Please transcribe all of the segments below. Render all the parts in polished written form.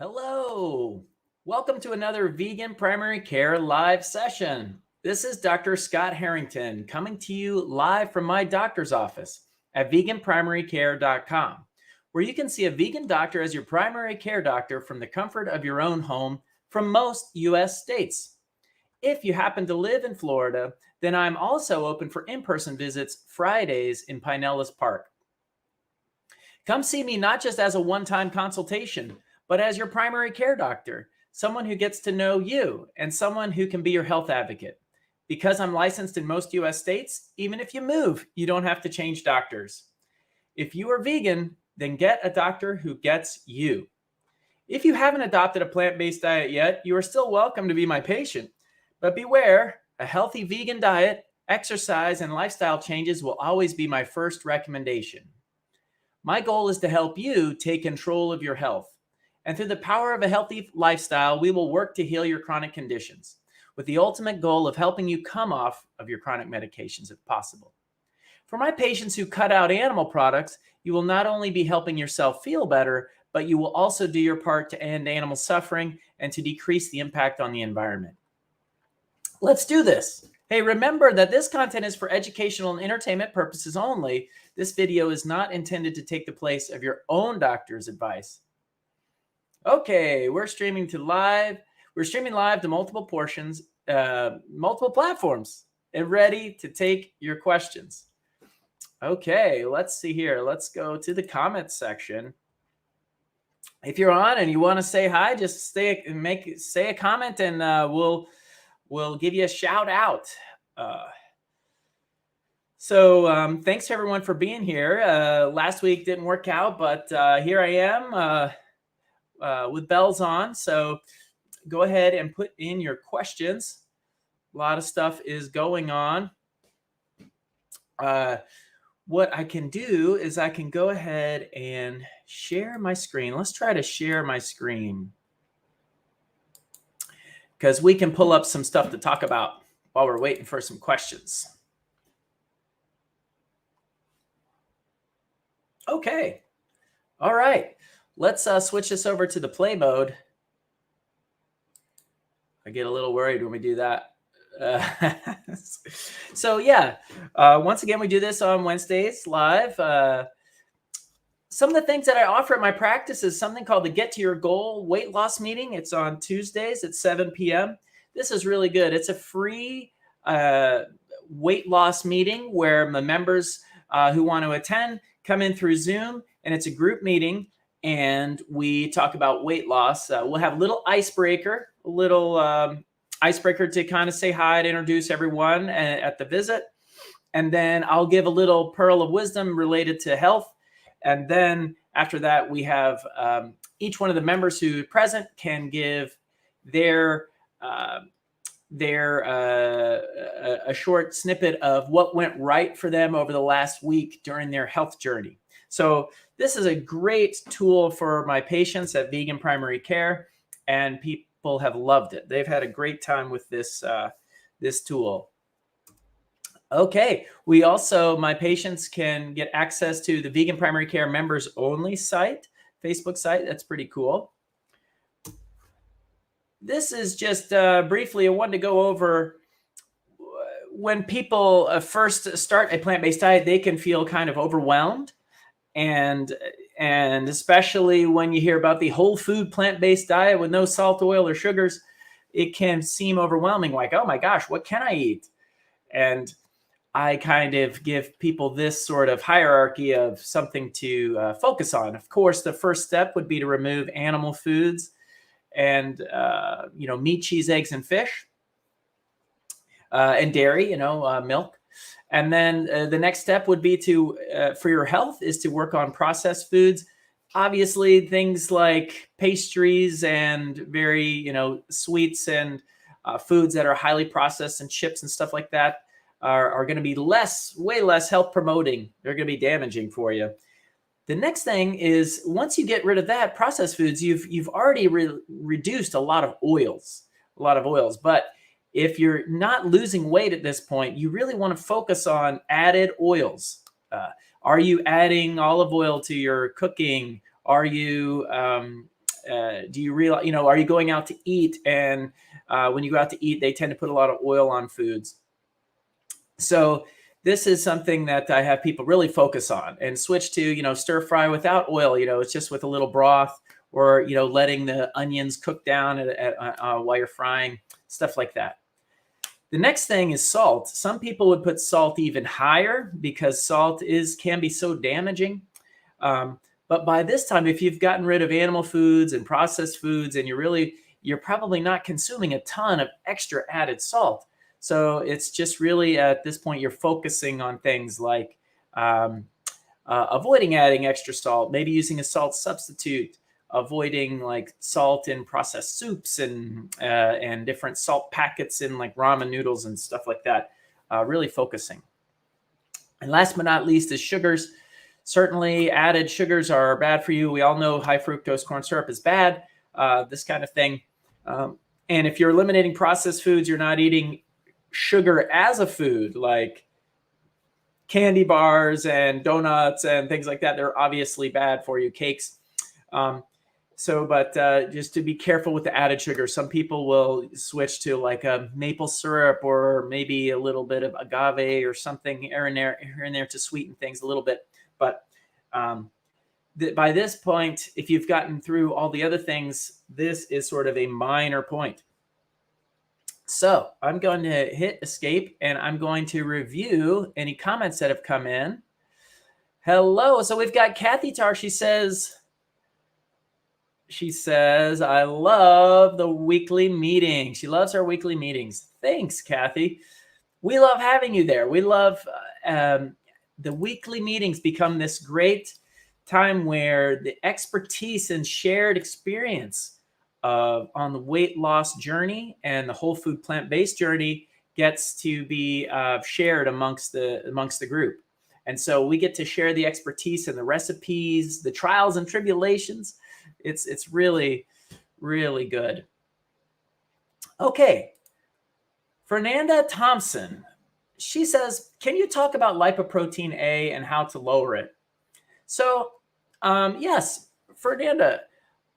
Hello. Welcome to another Vegan Primary Care live session. This is Dr. Scott Harrington coming to you live from my doctor's office at veganprimarycare.com, where you can see a vegan doctor as your primary care doctor from the comfort of your own home from most U.S. states. If you happen to live in Florida, then I'm also open for in-person visits Fridays in Pinellas Park. Come see me not just as a one-time consultation, but as your primary care doctor, someone who gets to know you and someone who can be your health advocate. Because I'm licensed in most US states, even if you move, you don't have to change doctors. If you are vegan, then get a doctor who gets you. If you haven't adopted a plant-based diet yet, you are still welcome to be my patient. But beware, a healthy vegan diet, exercise, and lifestyle changes will always be my first recommendation. My goal is to help you take control of your health. And through the power of a healthy lifestyle, we will work to heal your chronic conditions, with the ultimate goal of helping you come off of your chronic medications if possible. For my patients who cut out animal products, you will not only be helping yourself feel better, but you will also do your part to end animal suffering and to decrease the impact on the environment. Let's do this. Hey, remember that this content is for educational and entertainment purposes only. This video is not intended to take the place of your own doctor's advice. Okay, we're streaming live to multiple platforms, and ready to take your questions. Okay, let's see here. Let's go to the comments section. If you're on and you want to say hi, just say a comment, and we'll give you a shout out. So thanks to everyone for being here. Last week didn't work out, but here I am with bells on. So go ahead and put in your questions. A lot of stuff is going on. What I can do is I can go ahead and share my screen. Let's try to share my screen, because we can pull up some stuff to talk about while we're waiting for some questions. Okay. All right. Let's switch this over to the play mode. I get a little worried when we do that. So yeah, once again, we do this on Wednesdays live. Some of the things that I offer at my practice is something called the Get to Your Goal weight loss meeting. It's on Tuesdays at 7 p.m. This is really good. It's a free weight loss meeting where the members who want to attend come in through Zoom, and it's a group meeting, and we talk about weight loss. We'll have a little icebreaker to kind of say hi, to introduce everyone at the visit. And then I'll give a little pearl of wisdom related to health. And then after that, we have each one of the members who are present can give a short snippet of what went right for them over the last week during their health journey. So this is a great tool for my patients at Vegan Primary Care, and people have loved it. They've had a great time with this tool. Okay, we also, my patients can get access to the Vegan Primary Care members only site, Facebook site. That's pretty cool. This is just briefly, I wanted to go over when people first start a plant-based diet, they can feel kind of overwhelmed. And especially when you hear about the whole food plant-based diet with no salt, oil, or sugars, it can seem overwhelming, like, oh my gosh, what can I eat? And I kind of give people this sort of hierarchy of something to focus on. Of course, the first step would be to remove animal foods and, meat, cheese, eggs, and fish, and dairy, milk. And then the next step would be for your health is to work on processed foods. Obviously, things like pastries and very, sweets and foods that are highly processed and chips and stuff like that are going to be way less health promoting. They're going to be damaging for you. The next thing is, once you get rid of that processed foods, you've already reduced a lot of oils. But if you're not losing weight at this point, you really want to focus on added oils. Are you adding olive oil to your cooking? Are you do you realize, are you going out to eat? And when you go out to eat, they tend to put a lot of oil on foods. So this is something that I have people really focus on and switch to, stir fry without oil. It's just with a little broth, or, letting the onions cook down while you're frying, stuff like that. The next thing is salt. Some people would put salt even higher because salt can be so damaging. But by this time, if you've gotten rid of animal foods and processed foods, and you're probably not consuming a ton of extra added salt. So it's just really, at this point, you're focusing on things like avoiding adding extra salt, maybe using a salt substitute, avoiding like salt in processed soups and different salt packets in like ramen noodles and stuff like that. Really focusing. And last but not least is sugars. Certainly added sugars are bad for you. We all know high fructose corn syrup is bad, this kind of thing. And if you're eliminating processed foods, you're not eating sugar as a food, like candy bars and donuts and things like that. They're obviously bad for you, cakes. But just to be careful with the added sugar. Some people will switch to like a maple syrup, or maybe a little bit of agave or something here and there to sweeten things a little bit. But by this point, if you've gotten through all the other things, this is sort of a minor point. So I'm going to hit escape, and I'm going to review any comments that have come in. Hello. So we've got Kathy Tar. She says, I love the weekly meeting. She loves our weekly meetings. Thanks, Kathy. We love having you there. We love the weekly meetings become this great time where the expertise and shared experience on the weight loss journey and the whole food plant-based journey gets to be shared amongst the group. And so we get to share the expertise and the recipes, the trials and tribulations. It's really, really good. Okay. Fernanda Thompson, she says, can you talk about lipoprotein A and how to lower it? So, yes, Fernanda,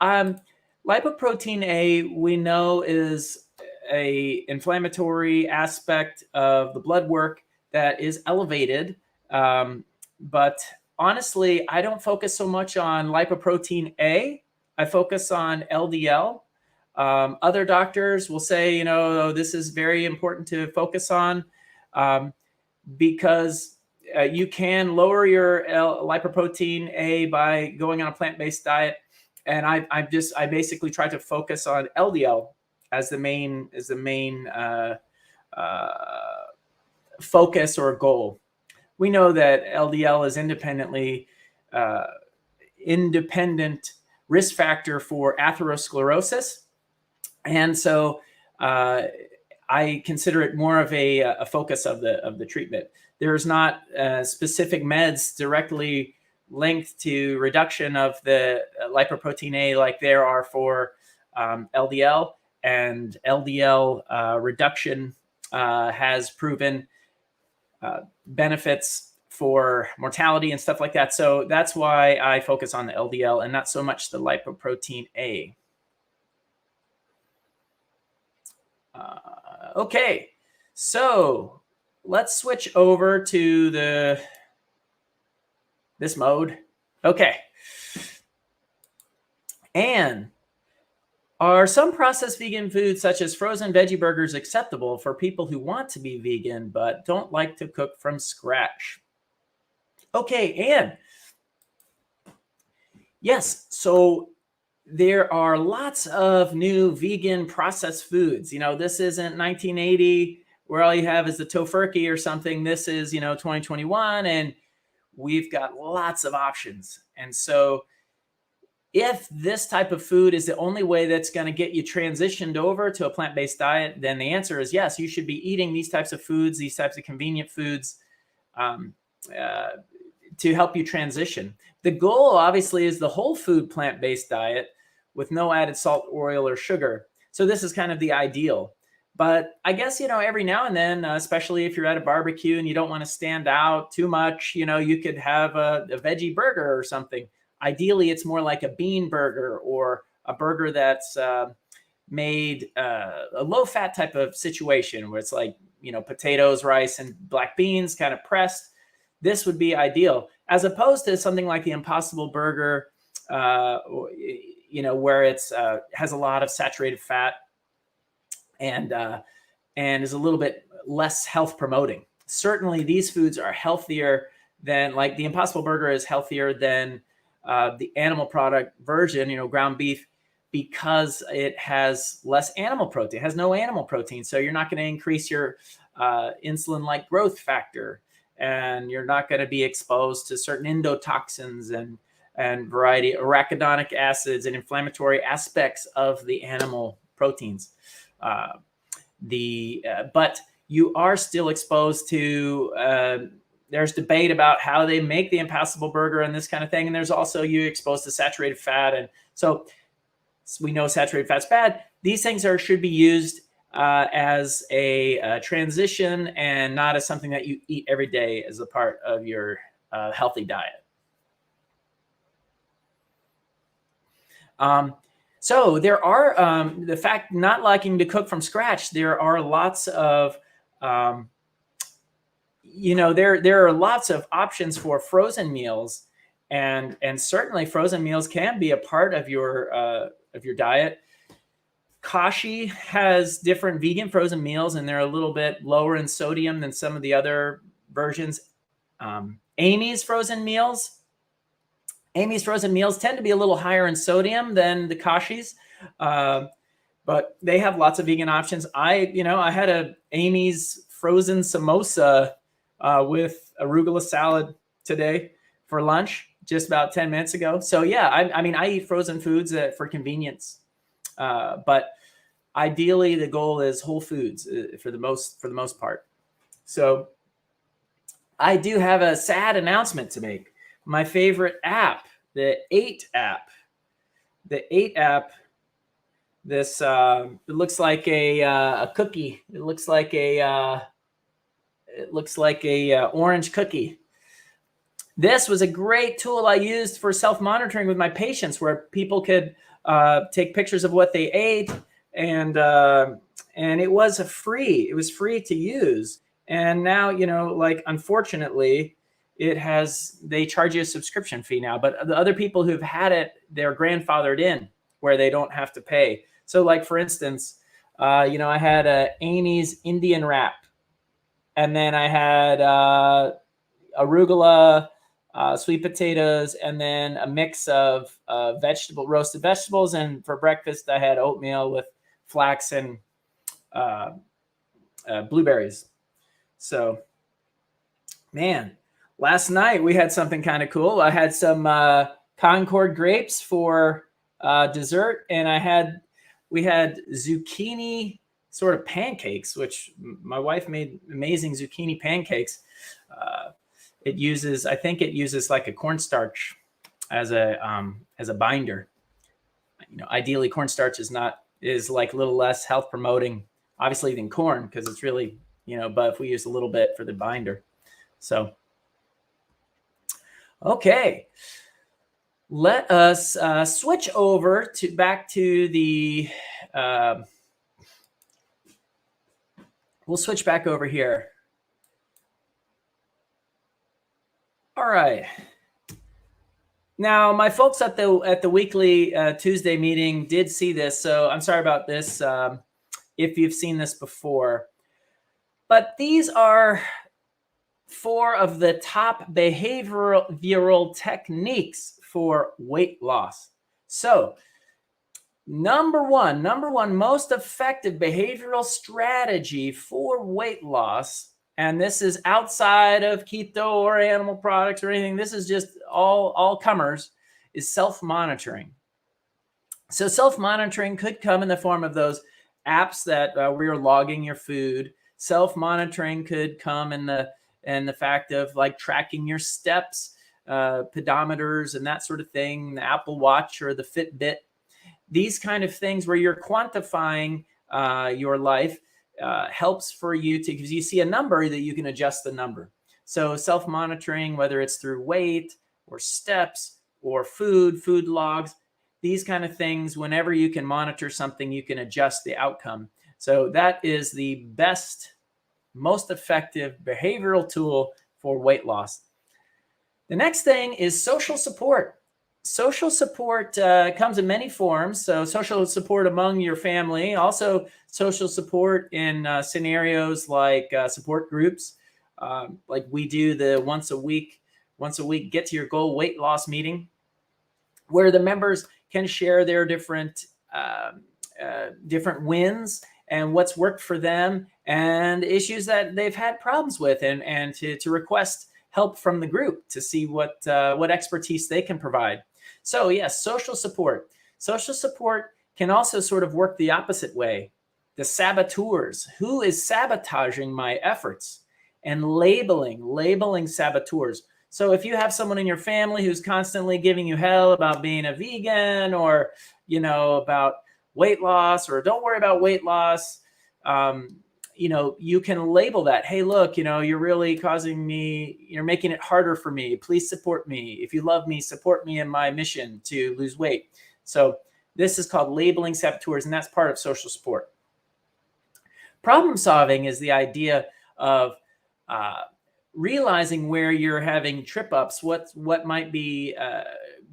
lipoprotein A, we know, is a inflammatory aspect of the blood work that is elevated. But honestly, I don't focus so much on lipoprotein A. I focus on LDL. Other doctors will say, this is very important to focus on because you can lower your lipoprotein A by going on a plant-based diet. And I basically try to focus on LDL as the main focus or goal. We know that LDL is independent risk factor for atherosclerosis. And so I consider it more of a focus of the treatment. There's not specific meds directly linked to reduction of the lipoprotein A like there are for LDL, and LDL reduction has proven benefits for mortality and stuff like that. So that's why I focus on the LDL and not so much the lipoprotein A. Okay, so let's switch over to this mode. Okay. And are some processed vegan foods such as frozen veggie burgers acceptable for people who want to be vegan but don't like to cook from scratch? Okay, Anne. Yes, so there are lots of new vegan processed foods. This isn't 1980 where all you have is the tofurkey or something. This is, 2021, and we've got lots of options. And so if this type of food is the only way that's going to get you transitioned over to a plant-based diet, then the answer is yes, you should be eating these types of foods, these types of convenient foods to help you transition. The goal, obviously, is the whole food plant-based diet with no added salt, oil, or sugar. So this is kind of the ideal. But I guess, every now and then, especially if you're at a barbecue and you don't want to stand out too much, you could have a veggie burger or something. Ideally, it's more like a bean burger or a burger that's made a low-fat type of situation where it's like, potatoes, rice, and black beans kind of pressed, this would be ideal, as opposed to something like the Impossible Burger, where it's has a lot of saturated fat and is a little bit less health promoting. Certainly, these foods are healthier than, like the Impossible Burger is healthier than the animal product version, ground beef, because it has less animal protein. It has no animal protein, so you're not going to increase your insulin-like growth factor, and you're not going to be exposed to certain endotoxins and variety of arachidonic acids and inflammatory aspects of the animal proteins. But you are still exposed to, there's debate about how they make the Impossible Burger and this kind of thing. And there's also you exposed to saturated fat. And so we know saturated fat's bad. These things should be used as a transition and not as something that you eat every day as a part of your healthy diet. So there are, the fact not liking to cook from scratch, there are lots of, there are lots of options for frozen meals, and certainly frozen meals can be a part of your diet. Kashi has different vegan frozen meals, and they're a little bit lower in sodium than some of the other versions. Amy's frozen meals tend to be a little higher in sodium than the Kashi's, but they have lots of vegan options. I had a Amy's frozen samosa with arugula salad today for lunch just about 10 minutes ago. So yeah, I eat frozen foods for convenience, but ideally the goal is whole foods for the most part. So I do have a sad announcement to make. My favorite app, the 8 app. The 8 app, this it looks like a cookie. It looks like a orange cookie. This was a great tool I used for self-monitoring with my patients, where people could take pictures of what they ate, and it was free. It was free to use. And now, unfortunately, they charge you a subscription fee now, but the other people who've had it, they're grandfathered in where they don't have to pay. So like, for instance, I had Amy's Indian wrap, and then I had arugula, sweet potatoes, and then a mix of roasted vegetables. And for breakfast, I had oatmeal with flax and blueberries. So, man, last night we had something kind of cool. I had some Concord grapes for dessert, and we had zucchini sort of pancakes, which my wife made amazing zucchini pancakes. I think it uses like a cornstarch as a binder. Ideally cornstarch is like a little less health promoting, obviously, than corn, because it's really, but if we use a little bit for the binder. So, okay, let us switch over back to the, we'll switch back over here. All right. Now, my folks at the weekly Tuesday meeting did see this, so I'm sorry about this if you've seen this before. But these are 4 of the top behavioral techniques for weight loss. So, number one most effective behavioral strategy for weight loss, and this is outside of keto or animal products or anything, this is just all comers, is self-monitoring. So self-monitoring could come in the form of those apps that where you're logging your food. Self-monitoring could come in the fact of like tracking your steps, pedometers and that sort of thing, the Apple Watch or the Fitbit. These kind of things where you're quantifying your life helps for you to, because you see a number that you can adjust the number. So self-monitoring, whether it's through weight or steps or food logs, these kind of things, whenever you can monitor something, you can adjust the outcome. So that is the best, most effective behavioral tool for weight loss. The next thing is social support. Social support comes in many forms. So social support among your family, also social support in scenarios like support groups, like we do the once a week get to your goal weight loss meeting, where the members can share their different wins and what's worked for them and issues that they've had problems with, and to request help from the group to see what expertise they can provide. So yes, social support. Social support can also sort of work the opposite way. The saboteurs, who is sabotaging my efforts, and labeling saboteurs. So if you have someone in your family who's constantly giving you hell about being a vegan, or, about weight loss, or don't worry about weight loss, you can label that. Hey, look, you're really causing me, you're making it harder for me. Please support me. If you love me, support me in my mission to lose weight. So this is called labeling saboteurs, and that's part of social support. Problem solving is the idea of realizing where you're having trip ups, what might be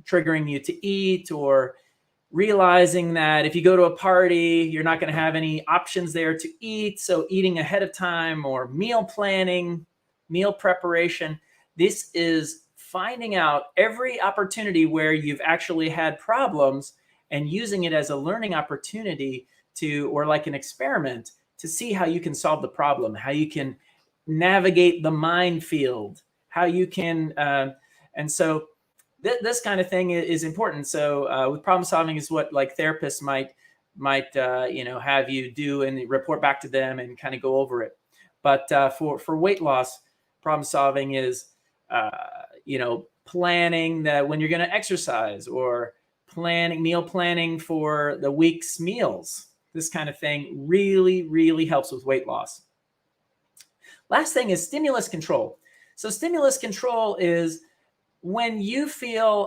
triggering you to eat, or realizing that if you go to a party, you're not going to have any options there to eat. So eating ahead of time, or meal planning, meal preparation. This is finding out every opportunity where you've actually had problems and using it as a learning opportunity or like an experiment, to see how you can solve the problem, how you can navigate the minefield, how you can, and so this kind of thing is important. So with problem solving is what like therapists might have you do and report back to them and kind of go over it. But for weight loss, problem solving is planning that when you're going to exercise, or meal planning for the week's meals. This kind of thing really, really helps with weight loss. Last thing is stimulus control. So stimulus control is when you feel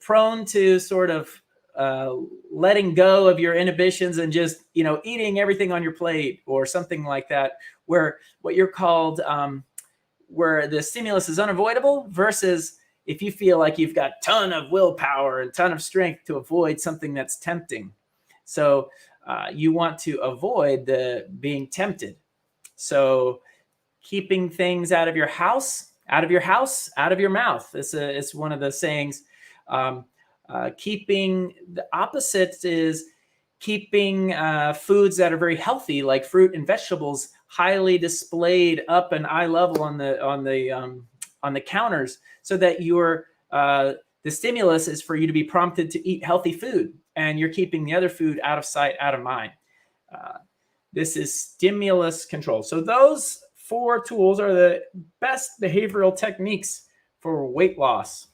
prone to sort of letting go of your inhibitions and just eating everything on your plate, or something like that, where what you're called where the stimulus is unavoidable, versus if you feel like you've got a ton of willpower and ton of strength to avoid something that's tempting. So you want to avoid being tempted. So keeping things out of your house, out of your mouth. It's one of the sayings. Keeping the opposite is keeping foods that are very healthy, like fruit and vegetables, highly displayed up and eye level on the counters, so that the stimulus is for you to be prompted to eat healthy food, and you're keeping the other food out of sight, out of mind. This is stimulus control. So those 4 tools are the best behavioral techniques for weight loss.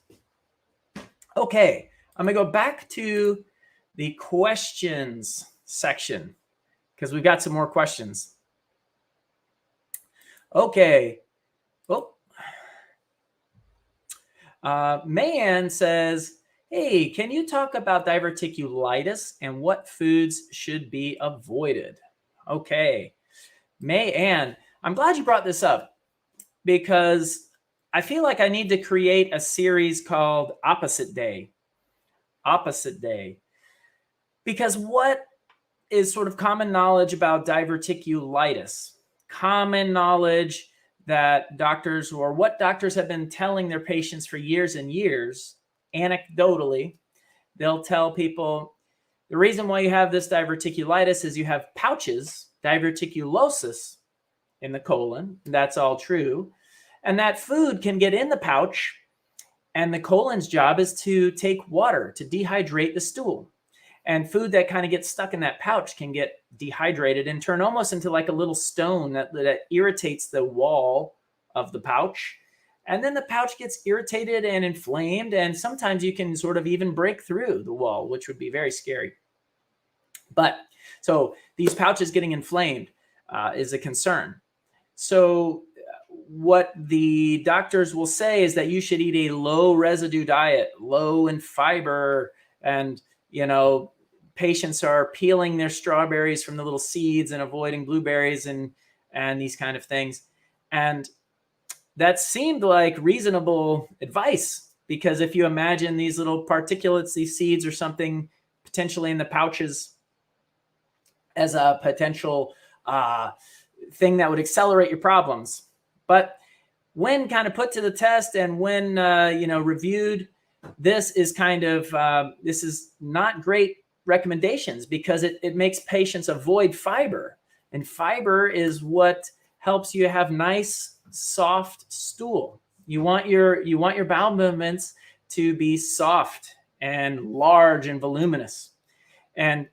Okay, I'm going to go back to the questions section, because we've got some more questions. Okay. Mayanne says, hey, can you talk about diverticulitis and what foods should be avoided? Okay. Mayanne, I'm glad you brought this up, because I feel like I need to create a series called Opposite Day. Opposite Day. Because what is sort of common knowledge about diverticulitis? Common knowledge that what doctors have been telling their patients for years and years, anecdotally, they'll tell people the reason why you have this diverticulitis is you have pouches, diverticulosis in the colon. That's all true. And that food can get in the pouch, and the colon's job is to take water to dehydrate the stool. And food that kind of gets stuck in that pouch can get dehydrated and turn almost into like a little stone that irritates the wall of the pouch. And then the pouch gets irritated and inflamed, and sometimes you can sort of even break through the wall, which would be very scary. But so these pouches getting inflamed is a concern. So what the doctors will say is that you should eat a low residue diet, low in fiber, and patients are peeling their strawberries from the little seeds and avoiding blueberries and these kind of things. And that seemed like reasonable advice, because if you imagine these little particulates, these seeds or something potentially in the pouches as a potential thing that would accelerate your problems. But when kind of put to the test and when reviewed, this is this is not great recommendations, because it makes patients avoid fiber, and fiber is what helps you have nice soft stool. You want your bowel movements to be soft and large and voluminous, and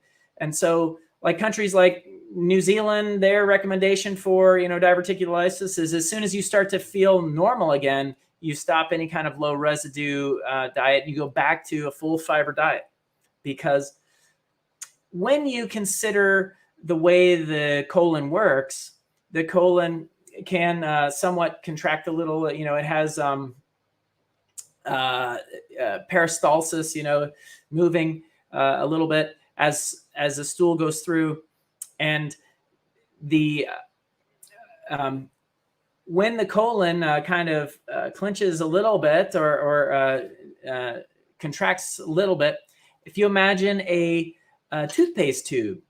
so like countries like New Zealand, their recommendation for diverticulitis is as soon as you start to feel normal again, you stop any kind of low residue diet, you go back to a full fiber diet. Because when you consider the way the colon works, the colon can somewhat contract a little. It has peristalsis, moving a little bit as the stool goes through. And the when the colon kind of clenches a little bit or contracts a little bit, if you imagine a toothpaste tube,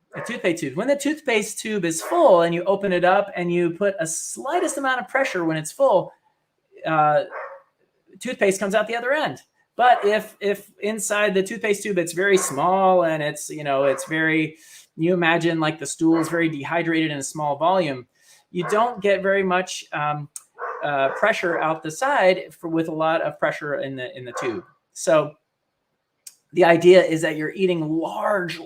when the toothpaste tube is full and you open it up and you put a slightest amount of pressure when it's full, toothpaste comes out the other end. But if inside the toothpaste tube it's very small and it's very, you imagine like the stool is very dehydrated in a small volume, you don't get very much pressure out the side with a lot of pressure in the tube. So the idea is that you're eating large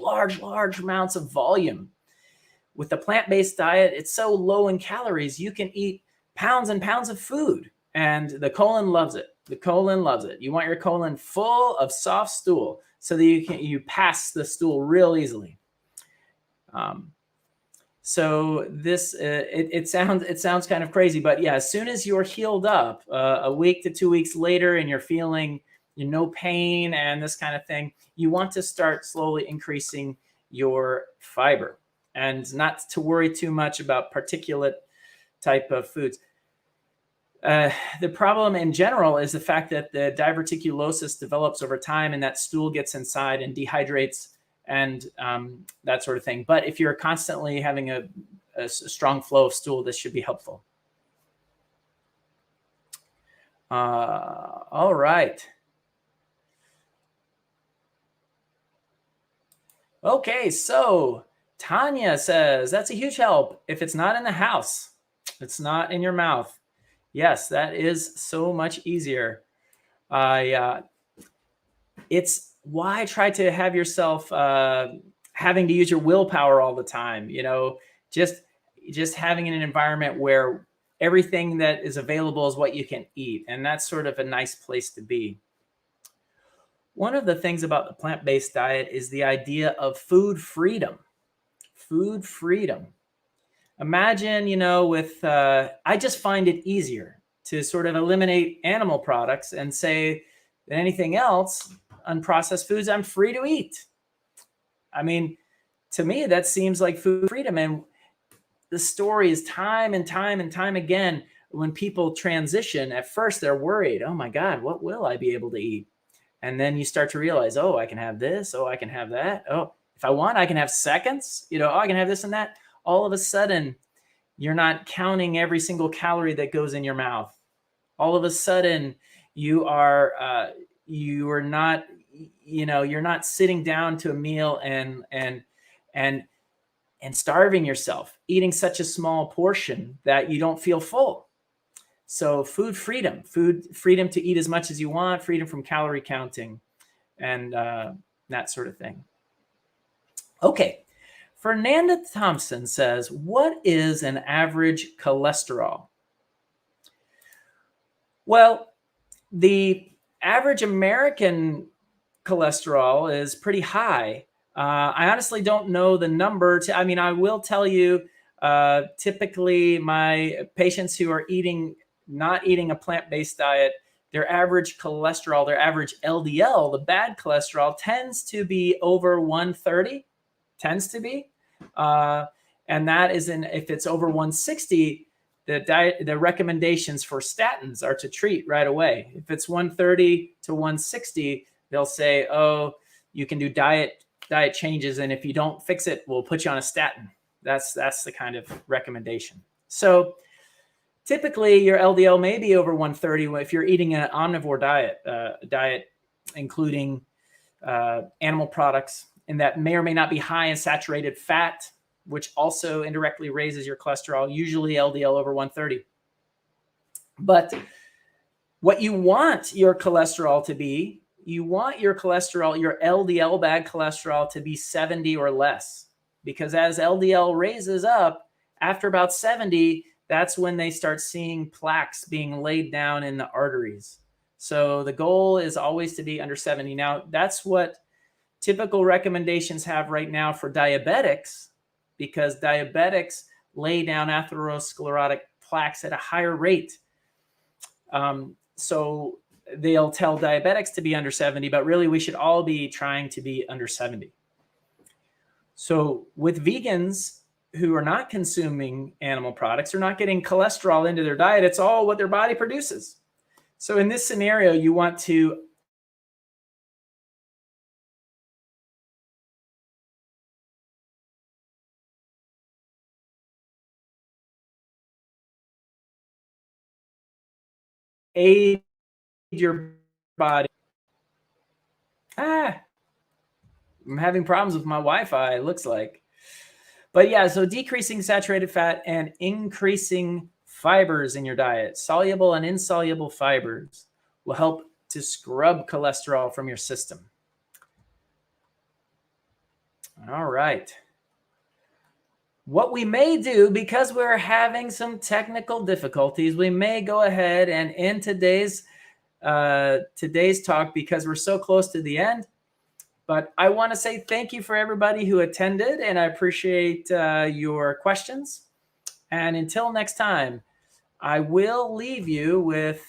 amounts of volume. With the plant-based diet, it's so low in calories, you can eat pounds and pounds of food, and the colon loves it. The colon loves it. You want your colon full of soft stool so that you pass the stool real easily. So this it sounds kind of crazy, but yeah, as soon as you're healed up, a week to 2 weeks later, and you're feeling no pain and this kind of thing, you want to start slowly increasing your fiber and not to worry too much about particulate type of foods. The problem in general is the fact that the diverticulosis develops over time, and that stool gets inside and dehydrates and that sort of thing. But if you're constantly having a strong flow of stool, this should be helpful. All right. Okay, so Tanya says, that's a huge help if it's not in the house. It's not in your mouth. Yes, that is so much easier. It's why try to have yourself having to use your willpower all the time. Just having an environment where everything that is available is what you can eat, and that's sort of a nice place to be. One of the things about the plant-based diet is the idea of food freedom. Food freedom. Imagine, I just find it easier to sort of eliminate animal products and say that anything else, unprocessed foods, I'm free to eat. I mean, to me, that seems like food freedom. And the story is time and time and time again, when people transition, at first they're worried, oh my God, what will I be able to eat? And then you start to realize, oh, I can have this. Oh, I can have that. Oh, if I want, I can have seconds. Oh, I can have this and that. All of a sudden, you're not counting every single calorie that goes in your mouth. All of a sudden, you're not sitting down to a meal and starving yourself, eating such a small portion that you don't feel full. So food freedom to eat as much as you want, freedom from calorie counting, and that sort of thing. Okay. Fernanda Thompson says, what is an average cholesterol? Well, the average American cholesterol is pretty high. I honestly don't know the number. I will tell you, typically my patients who are eating not eating a plant-based diet, their average cholesterol, their average LDL, the bad cholesterol, tends to be over 130, tends to be. And that is if it's over 160, the recommendations for statins are to treat right away. If it's 130 to 160, they'll say, oh, you can do diet changes, and if you don't fix it, we'll put you on a statin. That's the kind of recommendation. So typically your LDL may be over 130 if you're eating an omnivore diet, including animal products, and that may or may not be high in saturated fat, which also indirectly raises your cholesterol, usually LDL over 130. But what you want your cholesterol to be, you want your cholesterol, your LDL bad cholesterol, to be 70 or less, because as LDL raises up, after about 70, that's when they start seeing plaques being laid down in the arteries. So the goal is always to be under 70. Now, that's what typical recommendations have right now for diabetics, because diabetics lay down atherosclerotic plaques at a higher rate. So they'll tell diabetics to be under 70, but really we should all be trying to be under 70. So with vegans who are not consuming animal products, or not getting cholesterol into their diet, it's all what their body produces. So in this scenario, you want to aid your body. I'm having problems with my Wi-Fi, it looks like. But yeah, so decreasing saturated fat and increasing fibers in your diet, soluble and insoluble fibers, will help to scrub cholesterol from your system. All right. What we may do, because we're having some technical difficulties, we may go ahead and in today's talk, because we're so close to the end, but I want to say thank you for everybody who attended, and I appreciate your questions. And until next time, I will leave you with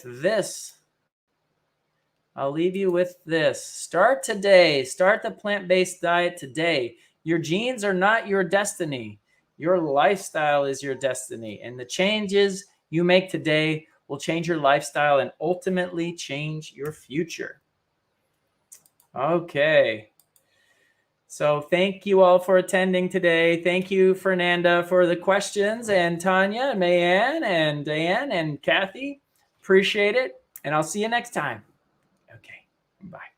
this. I'll leave you with this. Start today. Start the plant-based diet today. Your genes are not your destiny. Your lifestyle is your destiny. And the changes you make today will change your lifestyle and ultimately change your future. Okay. So thank you all for attending today. Thank you, Fernanda, for the questions, and Tanya, and Mayanne, and Diane, and Kathy. Appreciate it. And I'll see you next time. Okay. Bye.